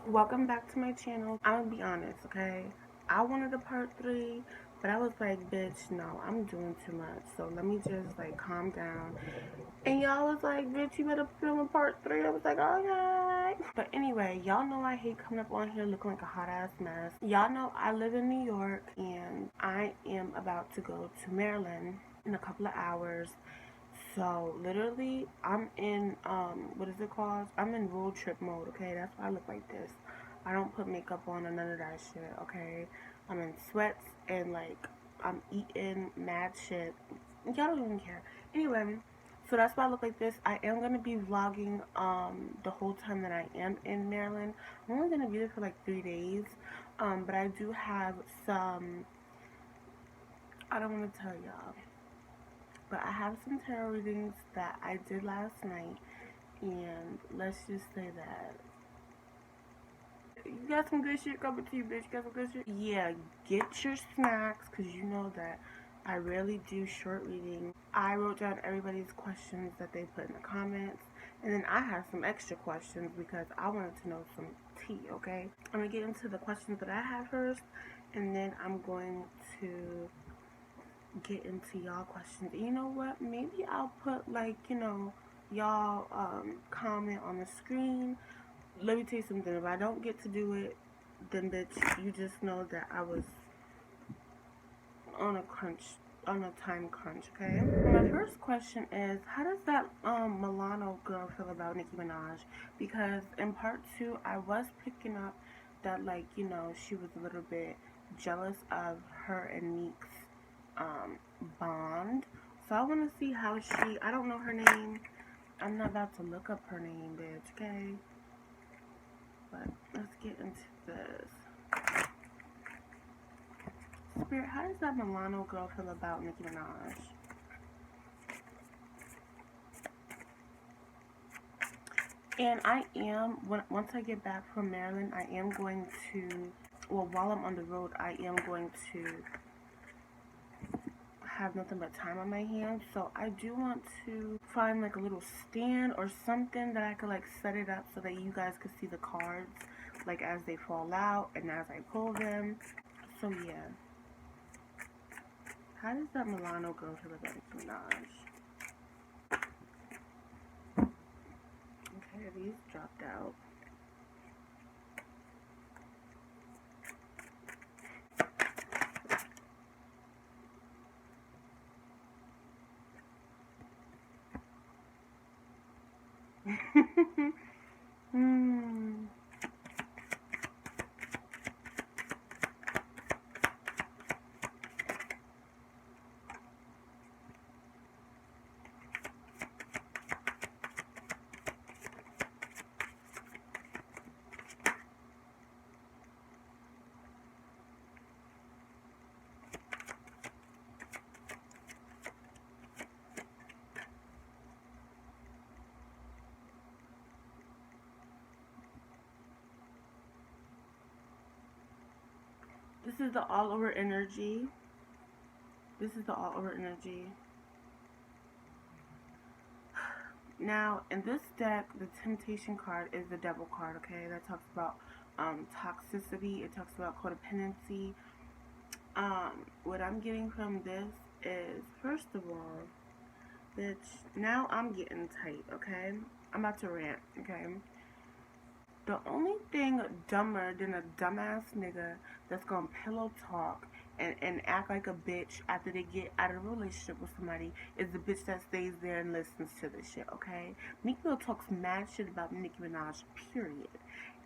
Welcome back to my channel. I'm gonna be honest, okay? I wanted a part 3, but I was like, bitch, no, I'm doing too much. So let me just like calm down. And y'all was like, bitch, you better film a part 3. I was like, okay. But anyway, y'all know I hate coming up on here looking like a hot ass mess. Y'all know I live in New York and I am about to go to Maryland in a couple of hours. So literally I'm in what is it called? I'm in road trip mode, okay? That's why I look like this. I don't put makeup on or none of that shit, okay? I'm in sweats and like I'm eating mad shit. Y'all don't even care. Anyway, so that's why I look like this. I am gonna be vlogging the whole time that I am in Maryland. I'm only gonna be there for like 3 days. But I do have some, I don't wanna tell y'all. But I have some tarot readings that I did last night, and let's just say that you got some good shit coming to you, bitch. You got some good shit. Yeah, get your snacks, because you know that I rarely do short readings. I wrote down everybody's questions that they put in the comments, and then I have some extra questions because I wanted to know some tea, okay? I'm going to get into the questions that I have first, and then I'm going to get into y'all questions. And you know what? Maybe I'll put like, y'all comment on the screen. Let me tell you something. If I don't get to do it, then bitch, you just know that I was on a crunch, on a time crunch, okay? My first question is, how does that Milano girl feel about Nicki Minaj? Because in part 2, I was picking up that, like, she was a little bit jealous of her and Meek's bond. So I want to see how I don't know her name. I'm not about to look up her name, bitch, okay? But let's get into this. Spirit, how does that Milano girl feel about Nicki Minaj? And I am, once I get back from Maryland, I am going to, well, while I'm on the road, I am going to have nothing but time on my hands. So I do want to find like a little stand or something that I could like set it up so that you guys could see the cards like as they fall out and as I pull them. So yeah. How does that Milano girl feel about Nicki Minaj? Okay, these dropped out. Hmm. This is the all over energy. This is the all over energy. Now, in this deck, the Temptation card is the Devil card, okay? That talks about toxicity. It talks about codependency. What I'm getting from this is, first of all, bitch, now I'm getting tight, okay? I'm about to rant, okay? The only thing dumber than a dumbass nigga that's gonna pillow talk and act like a bitch after they get out of a relationship with somebody is the bitch that stays there and listens to this shit, okay? Meek Mill talks mad shit about Nicki Minaj, period.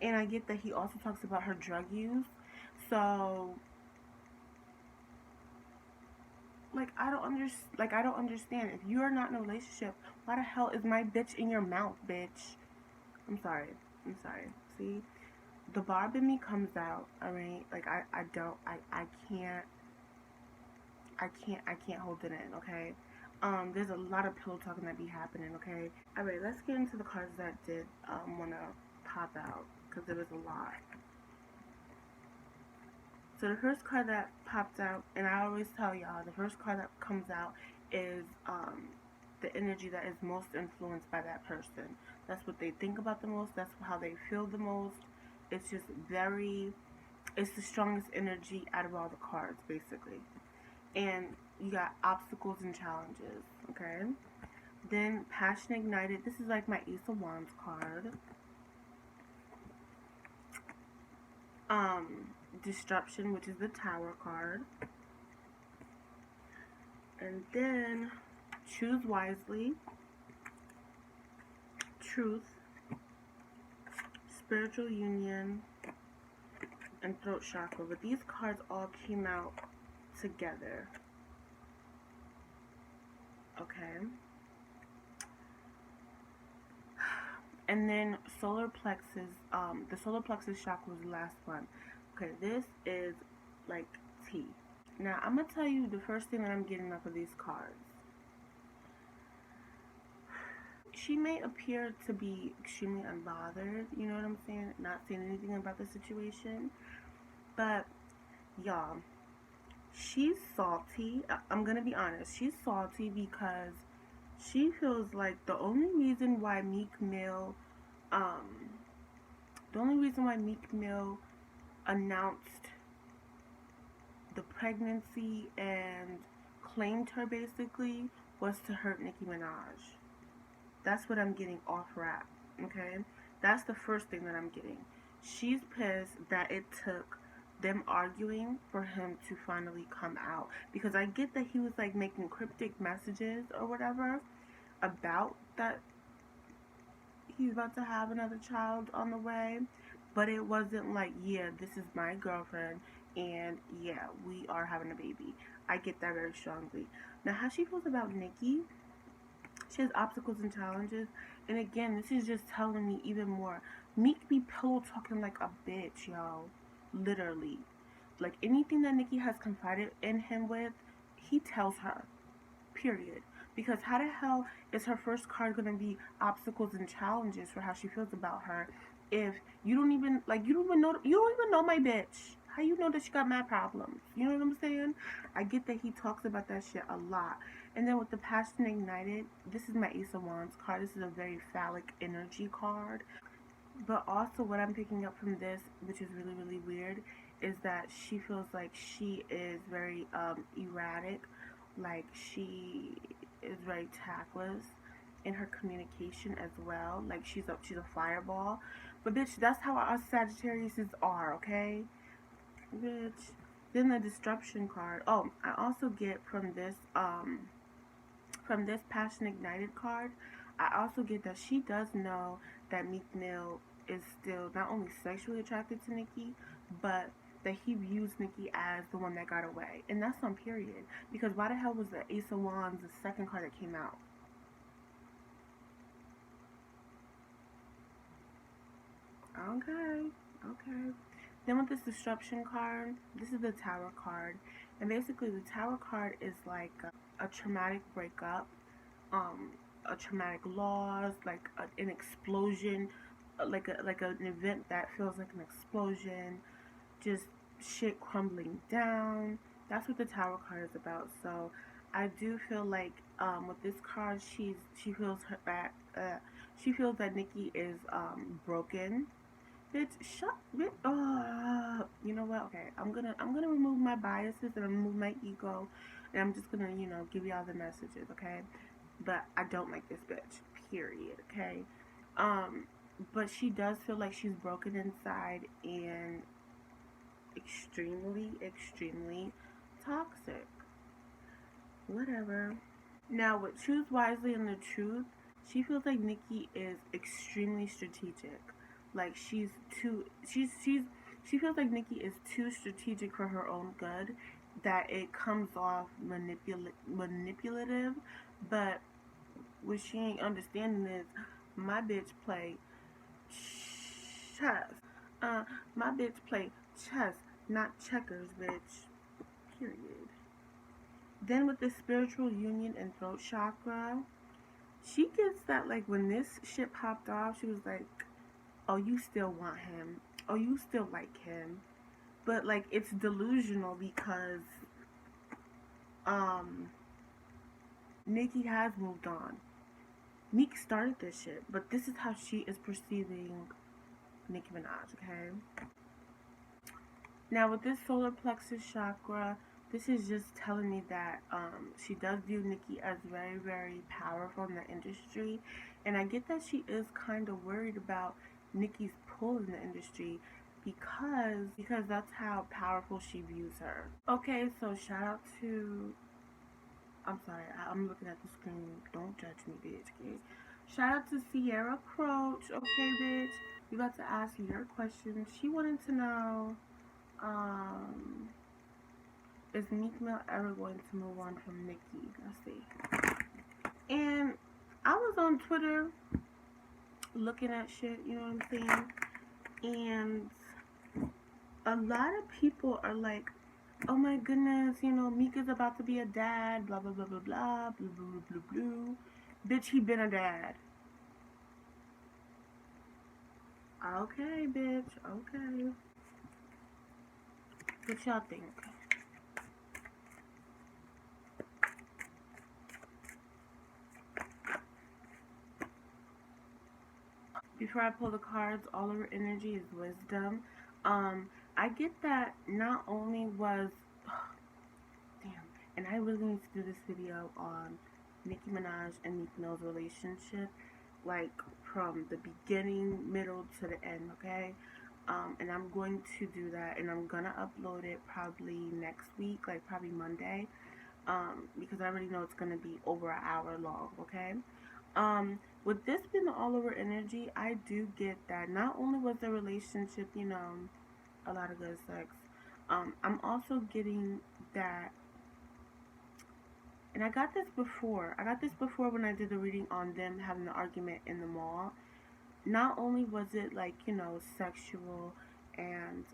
And I get that he also talks about her drug use. So, like, I don't understand. If you are not in a relationship, why the hell is my bitch in your mouth, bitch? I'm sorry. I'm sorry. See? The Barb in me comes out, alright? Like, I can't hold it in, okay? There's a lot of pillow talking that be happening, okay? Alright, let's get into the cards that did, wanna pop out, because there was a lot. So the first card that popped out, and I always tell y'all, the first card that comes out is, the energy that is most influenced by that person. That's what they think about the most, that's how they feel the most, It's just very, it's the strongest energy out of all the cards, basically. And you got obstacles and challenges, okay? Then Passion Ignited. This is like my Ace of Wands card. Disruption, which is the Tower card. And then Choose Wisely, Truth, Spiritual Union, and Throat Chakra. But these cards all came out together. Okay. And then solar plexus, the solar plexus chakra was the last one. Okay, this is like tea. Now, I'm going to tell you the first thing that I'm getting off of these cards. She may appear to be extremely unbothered, you know what I'm saying? Not saying anything about the situation. But, y'all, she's salty. I'm going to be honest. She's salty because she feels like the only reason why MEEK announced the pregnancy and claimed her basically was to hurt Nicki Minaj. That's what I'm getting off rap, okay? That's the first thing that I'm getting. She's pissed that it took them arguing for him to finally come out. Because I get that he was like making cryptic messages or whatever about that he's about to have another child on the way. But it wasn't like, yeah, this is my girlfriend and yeah, we are having a baby. I get that very strongly. Now, how she feels about Nicki, she has obstacles and challenges. And again, this is just telling me even more. MEEK be pillow talking like a bitch, y'all. Literally. Like anything that Nicki has confided in him with, he tells her. Period. Because how the hell is her first card gonna be obstacles and challenges for how she feels about her if you don't even know my bitch? How you know that she got mad problems? You know what I'm saying? I get that he talks about that shit a lot. And then with the Passion Ignited, this is my Ace of Wands card. This is a very phallic energy card. But also what I'm picking up from this, which is really, really weird, is that she feels like she is very erratic. Like she is very tactless in her communication as well. Like she's a fireball. But bitch, that's how us Sagittariuses are, okay? Bitch. Then the Disruption card. Oh, I also get from this Passion Ignited card, I also get that she does know that Meek Mill is still not only sexually attracted to Nicki, but that he views Nicki as the one that got away. And that's on period. Because why the hell was the Ace of Wands the second card that came out? Okay. Then with this Disruption card, this is the Tower card. And basically the Tower card is like a traumatic breakup, a traumatic loss, like an explosion, like an event that feels like an explosion, just shit crumbling down. That's what the Tower card is about. So I do feel like with this card, she feels she feels that Nicki is broken. Bitch, shut bitch. You know what? Okay, I'm gonna remove my biases and remove my ego, and I'm just gonna give y'all the messages, okay? But I don't like this bitch. Period. Okay. But she does feel like she's broken inside and extremely, extremely toxic. Whatever. Now with Choose Wisely and the Truth, she feels like Nicki is extremely strategic. Like she feels like Nicki is too strategic for her own good, that it comes off manipulative. But what she ain't understanding is my bitch play chess. My bitch play chess, not checkers, bitch. Period. Then with the Spiritual Union and Throat Chakra, she gets that, like, when this shit popped off, she was like, oh, you still want him. Oh, you still like him. But, like, it's delusional because, Nicki has moved on. MEEK started this shit, but this is how she is perceiving Nicki Minaj, okay? Now with this solar plexus chakra, this is just telling me that she does view Nicki as very, very powerful in the industry. And I get that she is kind of worried about Nicki's pull in the industry because that's how powerful she views her. Okay, so shout out to, I'm sorry, I'm looking at the screen. Don't judge me, bitch. Okay? Shout out to Sierra Croach. Okay, bitch. You got to ask your question. She wanted to know, um, is Meek Mill ever going to move on from Nicki? Let's see. And I was on Twitter looking at shit, you know what I'm saying? And a lot of people are like, oh my goodness, you know, Meek is about to be a dad, blah, blah, blah, blah, blah, blah, blah, blah, blah, blah. Bitch, he been a dad. Okay, bitch, okay. What y'all think? Before I pull the cards, all of her energy is wisdom. I get that not only was, damn, and I really need to do this video on Nicki Minaj and Meek Mill's relationship, like from the beginning, middle to the end, okay? And I'm going to do that, and I'm gonna upload it probably next week, like probably Monday, because I already know it's gonna be over an hour long, okay? With this being the all over energy, I do get that not only was the relationship, you know, a lot of good sex, I'm also getting that, and I got this before. I got this before when I did the reading on them having the argument in the mall. Not only was it like, you know, sexual and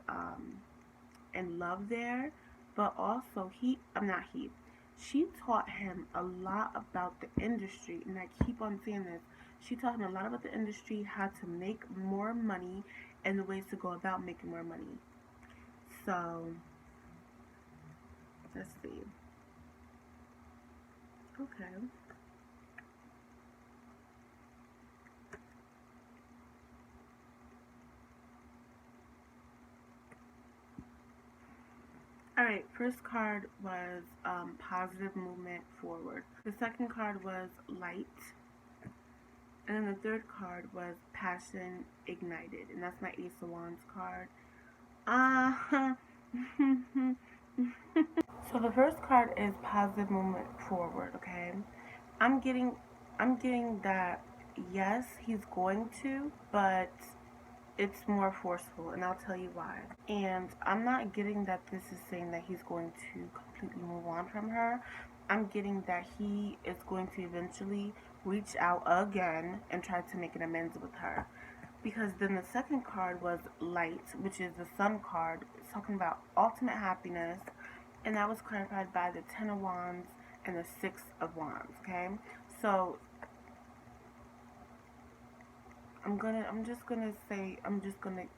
love there, but also she taught him a lot about the industry, and I keep on saying this. She taught him a lot about the industry, how to make more money, and the ways to go about making more money. So, let's see. Okay. Alright, first card was positive movement forward. The second card was light. And then the third card was passion ignited. And that's my Ace of Wands card. So the first card is positive movement forward, okay? I'm getting that yes, he's going to, but it's more forceful, and I'll tell you why. And I'm not getting that this is saying that he's going to completely move on from her. I'm getting that he is going to eventually reach out again and try to make an amends with her. Because then the second card was light, which is the sun card. It's talking about ultimate happiness, and that was clarified by the 10 of Wands and the 6 of Wands, okay? So I'm just gonna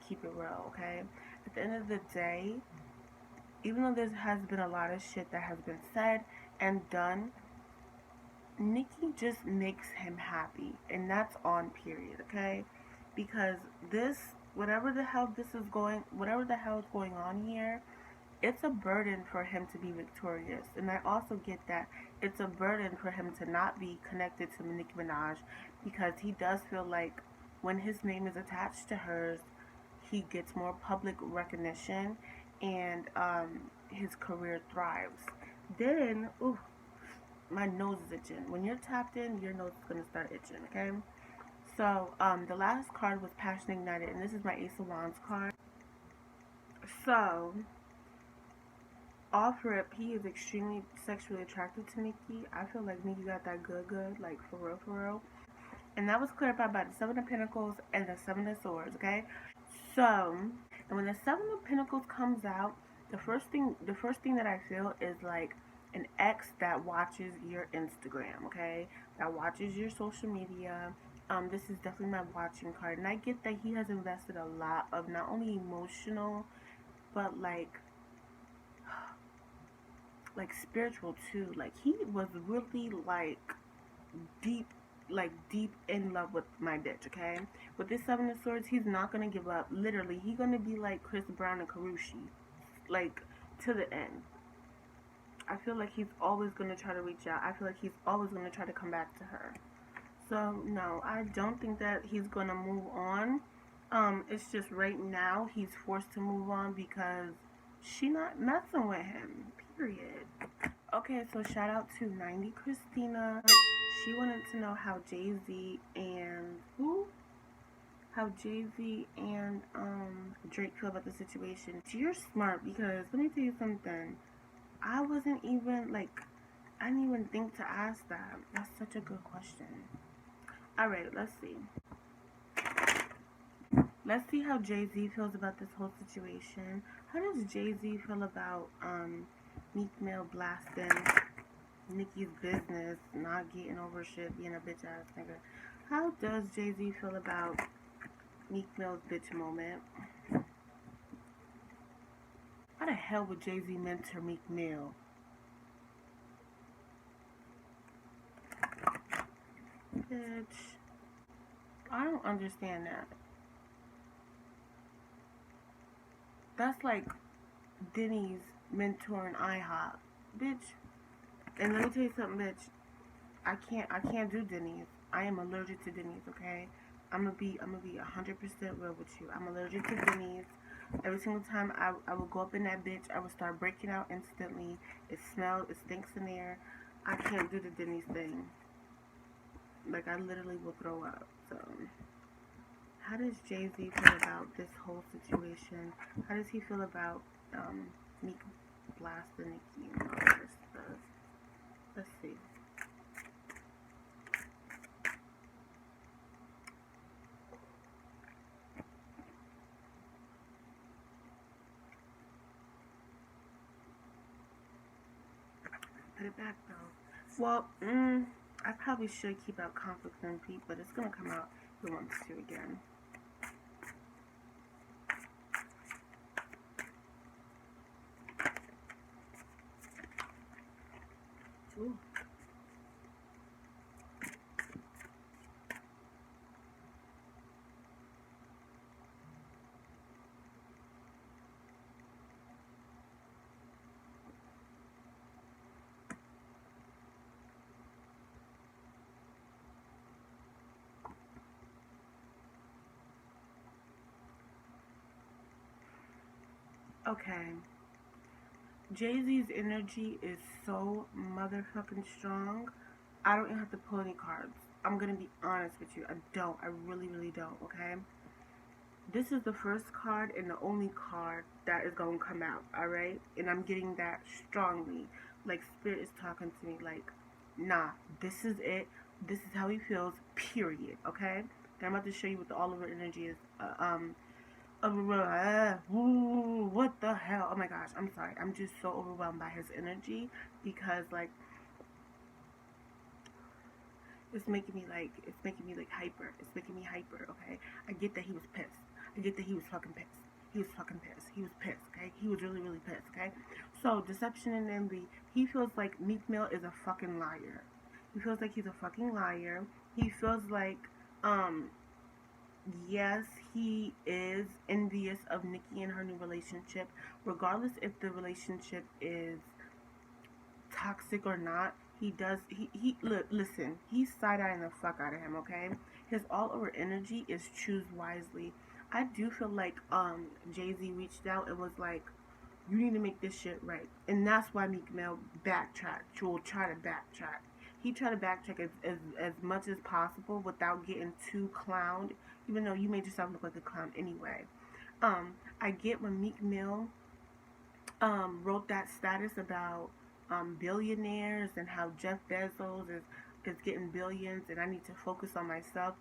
keep it real, okay? At the end of the day, even though there has been a lot of shit that has been said and done, Nicki just makes him happy, and that's on period, okay? Because whatever the hell is going on here, it's a burden for him to be victorious. And I also get that it's a burden for him to not be connected to Nicki Minaj, because he does feel like when his name is attached to hers, he gets more public recognition, and his career thrives. Then, ooh, my nose is itching. When you're tapped in, your nose is gonna start itching, okay? So, the last card was Passion Ignited, and this is my Ace of Wands card. So, off rip, he is extremely sexually attracted to Nicki. I feel like Nicki got that good, like for real, for real. And that was clarified by the 7 of Pentacles and the 7 of Swords, okay? So, and when the 7 of Pentacles comes out, the first thing that I feel is like an ex that watches your Instagram, okay? That watches your social media. This is definitely my watching card. And I get that he has invested a lot of not only emotional, but like spiritual too. Like he was really like deep, like deep in love with my bitch, okay? With this Seven of Swords, he's not gonna give up. Literally, he's gonna be like Chris Brown and Karushi, like to the end. I feel like he's always gonna try to reach out. I feel like he's always gonna try to come back to her. So no, I don't think that he's gonna move on. It's just right now he's forced to move on because she not messing with him. Period. Okay, so shout out to 90 Christina. She wanted to know how Jay-Z and who? How Jay-Z and Drake feel about the situation. You're smart because let me tell you something. I wasn't even like I didn't even think to ask that. That's such a good question. Alright, let's see. Let's see how Jay-Z feels about this whole situation. How does Jay-Z feel about Meek Mill blasting Nicki's business, not getting over shit, being a bitch ass nigga? How does Jay-Z feel about Meek Mill's bitch moment? How the hell would Jay-Z mentor Meek Mill? Bitch. I don't understand that. That's like Denny's mentoring IHOP. Bitch. And let me tell you something, bitch. I can't do Denny's. I am allergic to Denny's, okay? I'm gonna be 100% real with you. I'm allergic to Denny's. Every single time I will go up in that bitch, I will start breaking out instantly. It smells, it stinks in there. I can't do the Denny's thing. Like, I literally will throw up. So, how does Jay-Z feel about this whole situation? How does he feel about Meek blasting Nicki and all this stuff? Let's see. Put it back though. Well, I probably should keep out conflict and repeat, but it's gonna come out if it wants to again. Ooh. Okay. Jay-Z's energy is so motherfucking strong. I don't even have to pull any cards. I'm gonna be honest with you. I don't. I really, really don't, okay? This is the first card and the only card that is gonna come out, alright? And I'm getting that strongly. Like, Spirit is talking to me like, nah, this is it. This is how he feels, period, okay? And I'm about to show you what the all over energy is. What the hell? Oh my gosh, I'm sorry. I'm just so overwhelmed by his energy because, like, it's making me like hyper. It's making me hyper, okay? I get that he was pissed. I get that he was fucking pissed. He was fucking pissed. He was pissed, okay? He was really, really pissed, okay? So, deception and envy. He feels like Meek Mill is a fucking liar. He feels like he's a fucking liar. He feels like, yes, he is envious of Nicki and her new relationship. Regardless if the relationship is toxic or not, look, listen, he's side-eyeing the fuck out of him, okay? His all-over energy is choose wisely. I do feel like Jay-Z reached out and was like, you need to make this shit right. And that's why Meek Mill backtracked. Will try to backtrack. He tried to backtrack as much as possible without getting too clowned, even though you made yourself look like a clown anyway. I get when Meek Mill wrote that status about billionaires and how Jeff Bezos is getting billions and I need to focus on myself.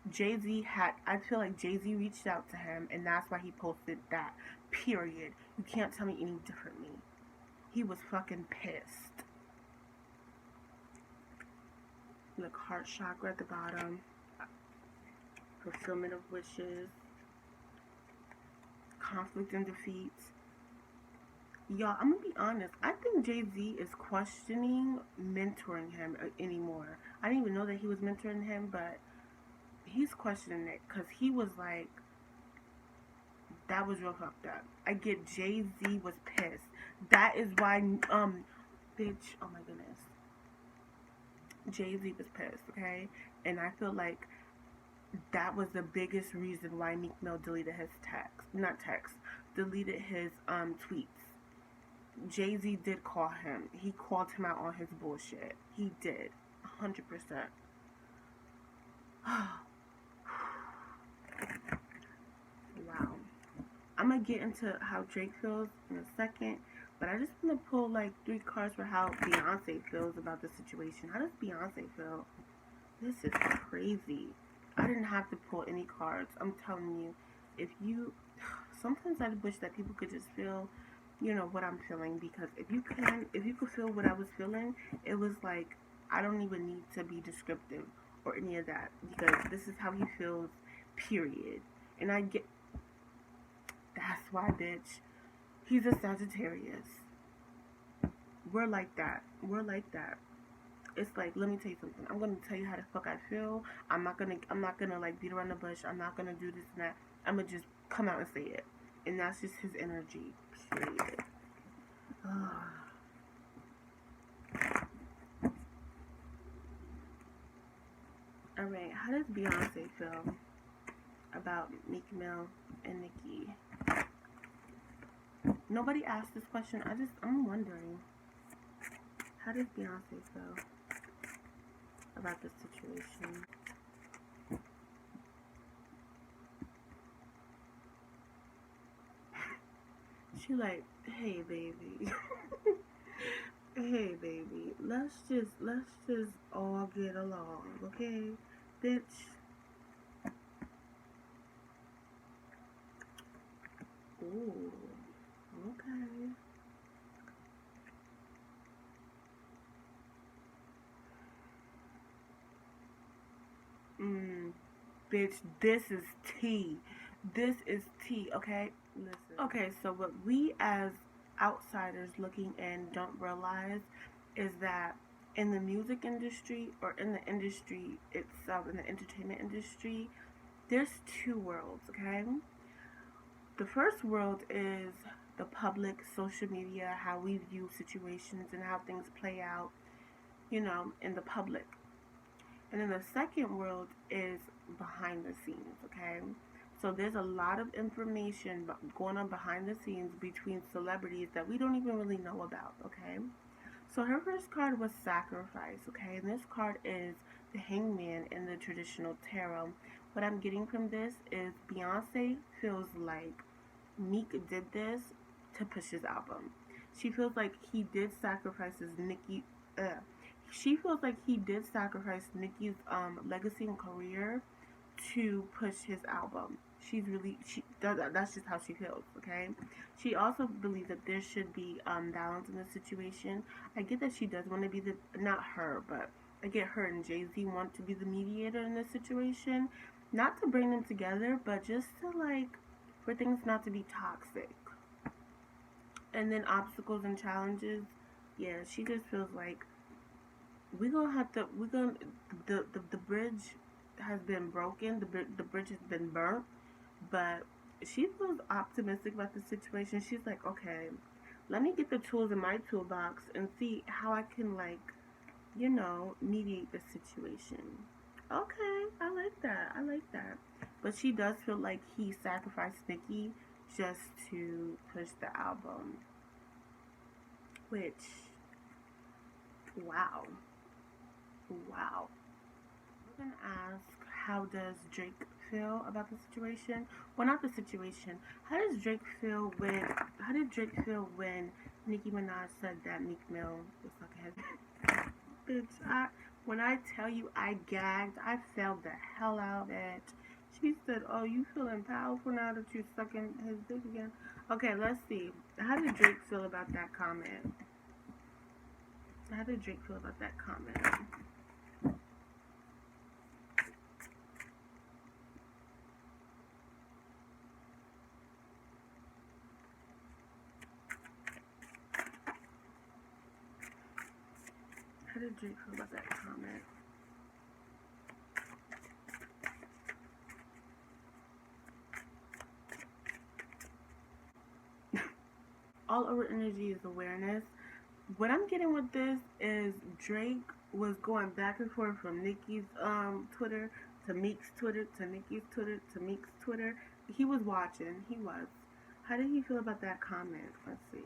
I feel like Jay-Z reached out to him and that's why he posted that. Period. You can't tell me any differently. He was fucking pissed. Look, heart chakra at the bottom. Fulfillment of wishes. Conflict and defeat. Y'all, I'm gonna be honest. I think Jay Z is questioning mentoring him anymore. I didn't even know that he was mentoring him, but he's questioning it because he was like, that was real fucked up. I get Jay Z was pissed. That is why, bitch, oh my goodness. Jay Z was pissed, okay? And I feel like that was the biggest reason why Meek Mill deleted his text. Not text, deleted his tweets. Jay Z did call him. He called him out on his bullshit. He did. 100%. Wow. I'm gonna get into how Drake feels in a second, but I just want to pull like 3 cards for how Beyonce feels about the situation. How does Beyonce feel? This is crazy. I didn't have to pull any cards. I'm telling you, if you, sometimes I wish that people could just feel, what I'm feeling, because if you could feel what I was feeling, it was like I don't even need to be descriptive or any of that, because this is how he feels, period. And I get, that's why, bitch. He's a Sagittarius. We're like that. We're like that. It's like, let me tell you something. I'm gonna tell you how the fuck I feel. I'm not gonna like beat around the bush. I'm not gonna do this and that. I'm gonna just come out and say it. And that's just his energy. Period. Alright, how does Beyonce feel about Meek Mill and Nicki? Nobody asked this question. I'm wondering. How does Beyonce feel about this situation? She like, hey baby. Hey baby. Let's just all get along, okay? Bitch. Ooh. Okay. Bitch, this is tea. This is tea, okay? Listen. Okay, so what we as outsiders looking in don't realize is that in the music industry, or in the industry itself, in the entertainment industry, there's 2 worlds, okay? The first world is the public, social media, how we view situations and how things play out, in the public. And then the second world is behind the scenes, okay? So there's a lot of information going on behind the scenes between celebrities that we don't even really know about, okay? So her first card was Sacrifice, okay? And this card is the Hangman in the traditional tarot. What I'm getting from this is Beyonce feels like Meek did this to push his album. She feels like he did sacrifices Nicki. She feels like he did sacrifice Nicki's legacy and career to push his album. That's just how she feels, okay? She also believes that there should be balance in the situation. I get that she does want to be not her, but I get her and Jay-Z want to be the mediator in this situation. Not to bring them together, but just to like, for things not to be toxic. And then obstacles and challenges, yeah, she just feels like the bridge has been broken, the bridge has been burnt, but she feels optimistic about the situation. She's like, okay, let me get the tools in my toolbox and see how I can like, mediate the situation. Okay, I like that. I like that. But she does feel like he sacrificed Nicki just to push the album. Which, wow. Wow. I'm gonna ask, how does Drake feel about the situation? Well, not the situation. How did Drake feel when Nicki Minaj said that Meek Mill was sucking his bitch? When I tell you I gagged, I felt the hell out of it. She said, "Oh, you feeling powerful now that you're sucking his dick again?" Okay, let's see. How did Drake feel about that comment? How did Drake feel about that comment? How did Drake feel about that comment? All over energy is awareness. What I'm getting with this is Drake was going back and forth from Nicki's Twitter to Meek's Twitter to Nicki's Twitter to Meek's Twitter. He was watching. He was. How did he feel about that comment? Let's see.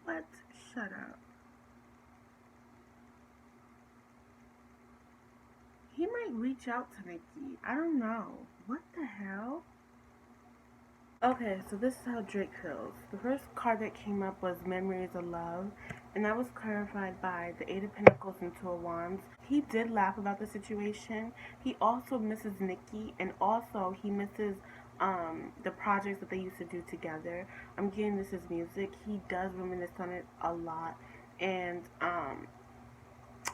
What? Shut up. He might reach out to Nicki. I don't know. What the hell? Okay, so this is how Drake feels. The first card that came up was Memories of Love, and that was clarified by the Eight of Pentacles and Two of Wands. He did laugh about the situation. He also misses Nicki, and also he misses the projects that they used to do together. I'm getting this as music. He does reminisce on it a lot, and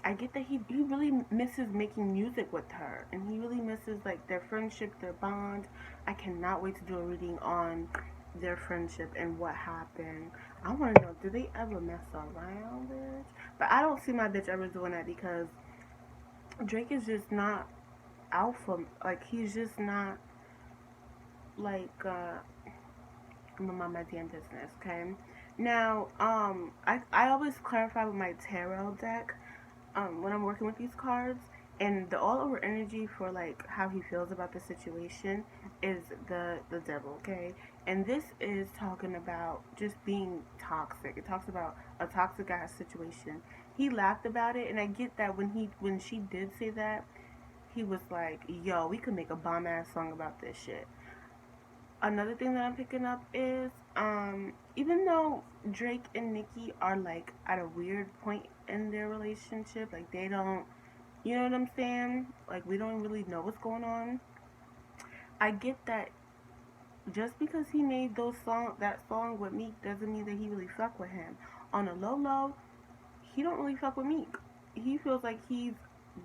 I get that he really misses making music with her, and he really misses like their friendship, their bond. I cannot wait to do a reading on their friendship and what happened. I want to know, did they ever mess around, bitch? But I don't see my bitch ever doing that because Drake is just not alpha. Like, he's just not like I'm gonna mind my damn business, okay? Now, I always clarify with my tarot deck when I'm working with these cards, and the all over energy for like how he feels about the situation is the devil, okay? And this is talking about just being toxic. It talks about a toxic ass situation. He laughed about it, and I get that when she did say that, he was like, yo, we could make a bomb ass song about this shit. Another thing that I'm picking up is even though Drake and Nicki are like at a weird point in their relationship, like they don't, you know what I'm saying? Like we don't really know what's going on. I get that just because he made that song with Meek doesn't mean that he really fuck with him. On a low low, he don't really fuck with Meek. He feels like he's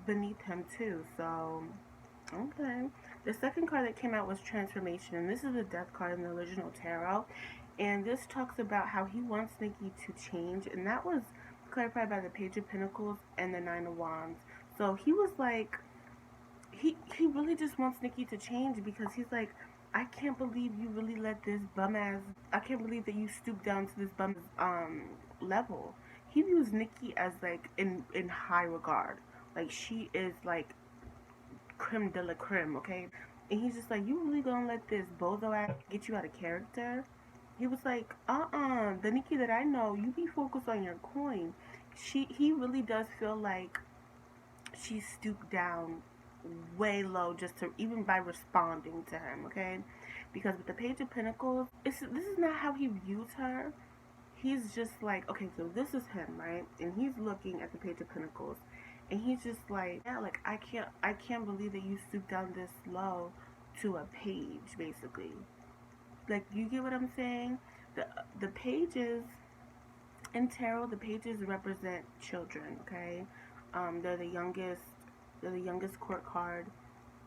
beneath him too. So okay. The second card that came out was Transformation, and this is the Death card in the original tarot. And this talks about how he wants Nicki to change, and that was clarified by the Page of Pentacles and the Nine of Wands. So he was like, he really just wants Nicki to change because he's like, I can't believe you really let this bum ass. I can't believe that you stooped down to this bum level. He views Nicki as like in high regard, like she is like creme de la creme, okay? And he's just like, you really gonna let this bozo ass get you out of character? He was like, the Nicki that I know, you be focused on your coin. He really does feel like she stooped down way low just to, even by responding to him, okay? Because with the Page of Pentacles, this is not how he views her. He's just like, okay, so this is him, right? And he's looking at the Page of Pentacles, and he's just like, yeah, like I can't believe that you stooped down this low to a page, basically. Like, you get what I'm saying? The pages in tarot, the pages represent children, okay? They're the youngest. They're the youngest court card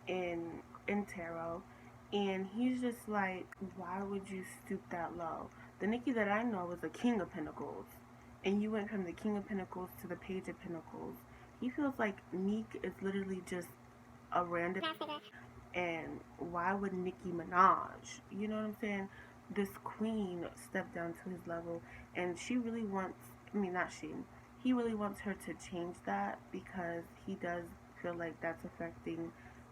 in tarot, and he's just like, why would you stoop that low? The Nicki that I know is the King of Pentacles, and you went from the King of Pentacles to the Page of Pentacles. He feels like Meek is literally just a random, and why would Nicki Minaj, you know what I'm saying? This queen stepped down to his level, and she really wants, I mean, not she, he really wants her to change that because he does feel like that's affecting,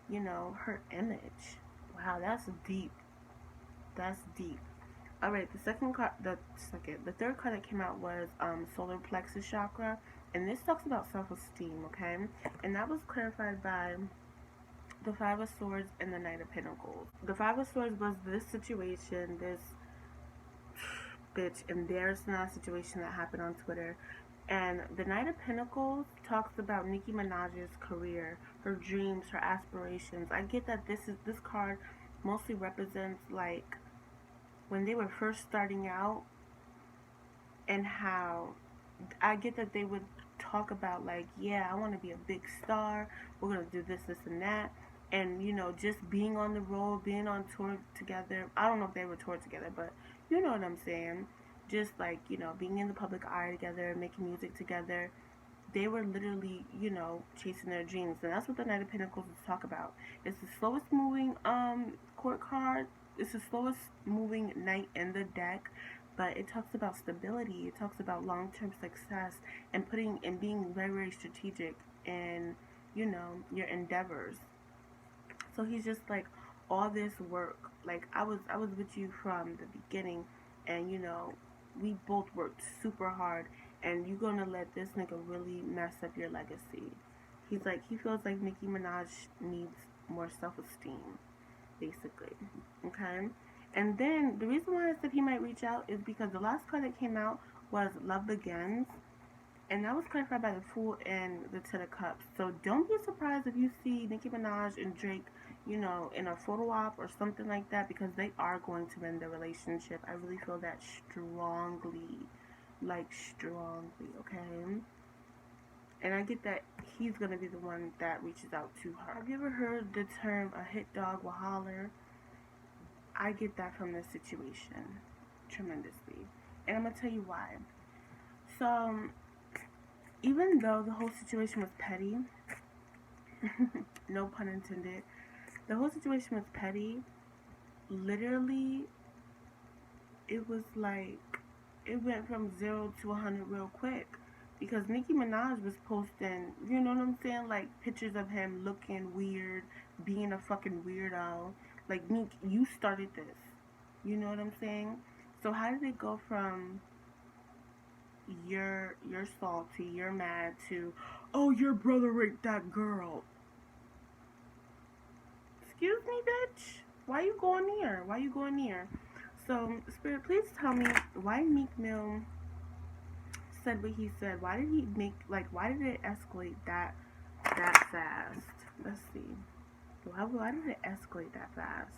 you know, her image. Wow, that's deep. That's deep. All right, the third card that came out was solar plexus chakra, and this talks about self-esteem, okay? And that was clarified by the Five of Swords and the Knight of Pentacles. The Five of Swords was this situation, this bitch embarrassing ass situation that happened on Twitter. And the Knight of Pentacles talks about Nicki Minaj's career, her dreams, her aspirations. I get that this card mostly represents like when they were first starting out, and how I get that they would talk about like, yeah, I want to be a big star. We're gonna do this, this, and that, and you know, just being on the road, being on tour together. I don't know if they were toured together, but you know what I'm saying. Just like you know, being in the public eye together, making music together. They were literally, you know, chasing their dreams, and that's what the Knight of Pentacles is talk about. It's the slowest moving court card. It's the slowest moving knight in the deck, but it talks about stability. It talks about long term success and putting and being very very strategic in you know your endeavors. So he's just like all this work. Like I was with you from the beginning, and you know we both worked super hard, and you gonna let this nigga really mess up your legacy. He's like he feels like Nicki Minaj needs more self-esteem, basically. Okay, and then the reason why I said he might reach out is because the last card that came out was Love Begins, and that was clarified by the Fool and the Ten of Cups. So don't be surprised if you see Nicki Minaj and Drake, you know, in a photo op or something like that, because they are going to end the relationship. I really feel that strongly. Like, strongly, okay? And I get that he's going to be the one that reaches out to her. Have you ever heard the term a hit dog will holler? I get that from this situation tremendously. And I'm going to tell you why. So, even though the whole situation was petty, no pun intended, the whole situation was petty, literally, it was like, it went from 0 to 100 real quick. Because Nicki Minaj was posting, you know what I'm saying? Like, pictures of him looking weird, being a fucking weirdo. Like, Nick, you started this. You know what I'm saying? So how did it go from you're salty, you're mad to, oh, your brother raped that girl? Excuse me, bitch. Why you going near? Why you going near? So, Spirit, please tell me why Meek Mill said what he said. Why did he make why did it escalate that fast? Let's see. Why did it escalate that fast?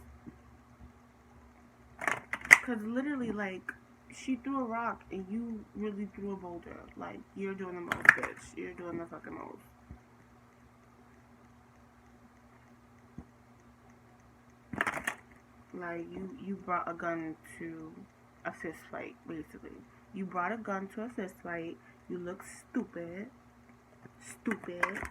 Because literally, like, she threw a rock and you really threw a boulder. Like, you're doing the most, bitch. You're doing the fucking most. Like, you brought a gun to a fist fight, basically. You brought a gun to a fist fight. You look stupid. Stupid.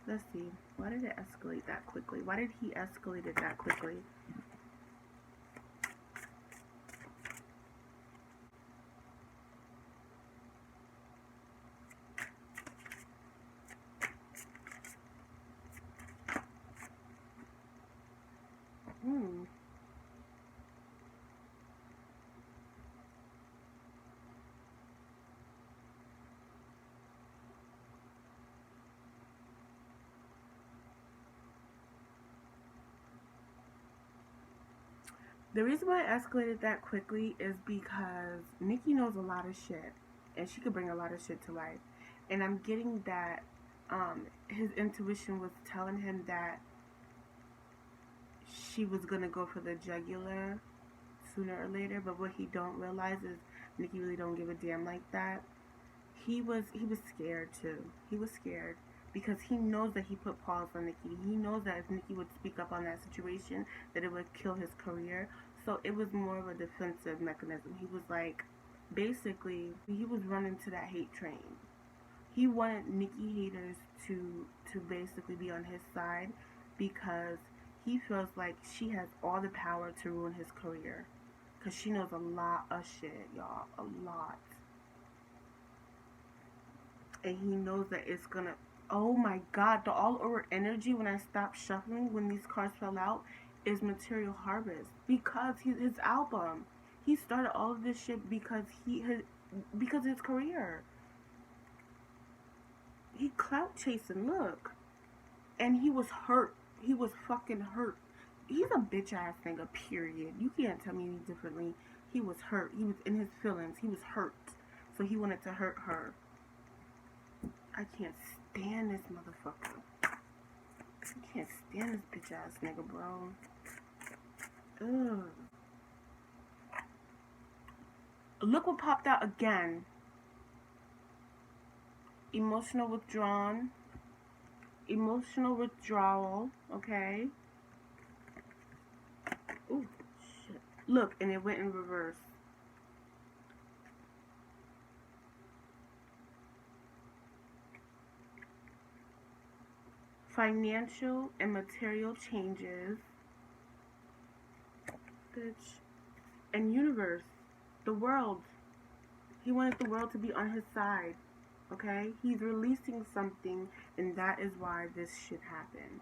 Let's see. Why did it escalate that quickly? Why did he escalate it that quickly? The reason why it escalated that quickly is because Nicki knows a lot of shit, and she could bring a lot of shit to life. And I'm getting that his intuition was telling him that she was gonna go for the jugular sooner or later. But what he don't realize is Nicki really don't give a damn like that. He was scared too. He was scared because he knows that he put pause on Nicki. He knows that if Nicki would speak up on that situation, that it would kill his career. So it was more of a defensive mechanism. He was like, basically, he was running to that hate train. He wanted Nicki haters to basically be on his side because he feels like she has all the power to ruin his career. Because she knows a lot of shit, y'all. A lot. And he knows that it's gonna, oh my god, the all over energy when I stopped shuffling when these cards fell out is Material Harvest, because his album, he started all of this shit because because of his career. He clout chasing, look, and he was hurt. He was fucking hurt. He's a bitch ass nigga, period. You can't tell me any differently. He was hurt. He was in his feelings. He was hurt, so he wanted to hurt her. I can't stand this motherfucker. I can't stand this bitch ass nigga, bro. Ugh. Look what popped out again. Emotional withdrawal, okay? Ooh, shit. Look, and it went in reverse. Financial and material changes. Bitch. And universe. The world. He wanted the world to be on his side. Okay? He's releasing something, and that is why this shit happened.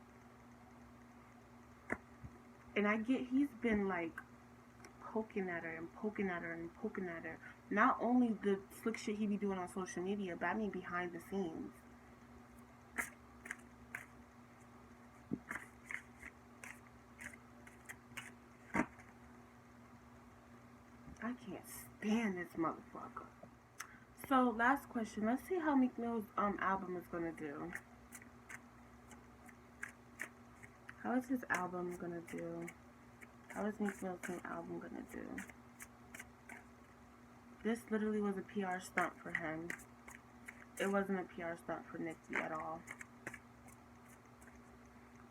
And I get he's been like poking at her and poking at her and poking at her. Not only the slick shit he be doing on social media, but I mean behind the scenes. I can't stand this motherfucker. So last question. Let's see how Meek Mill's album is gonna do. How is his album gonna do? How is Meek Mill's new album gonna do? This literally was a PR stunt for him. It wasn't a PR stunt for NICKI at all.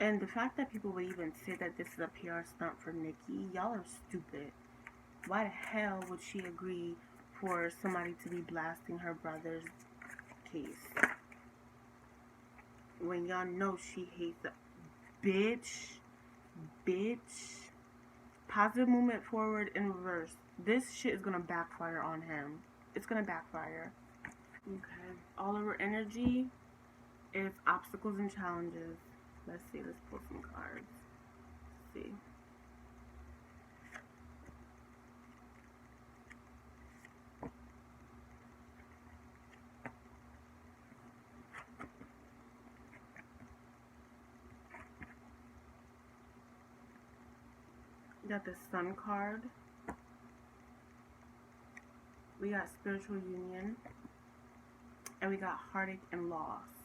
And the fact that people would even say that this is a PR stunt for NICKI, y'all are stupid. Why the hell would she agree for somebody to be blasting her brother's case? When y'all know she hates the bitch. Positive movement forward in reverse. This shit is gonna backfire on him. It's gonna backfire. Okay. All of her energy is obstacles and challenges. Let's see. Let's pull some cards. Let's see. We got the Sun card. We got spiritual union. And we got heartache and loss.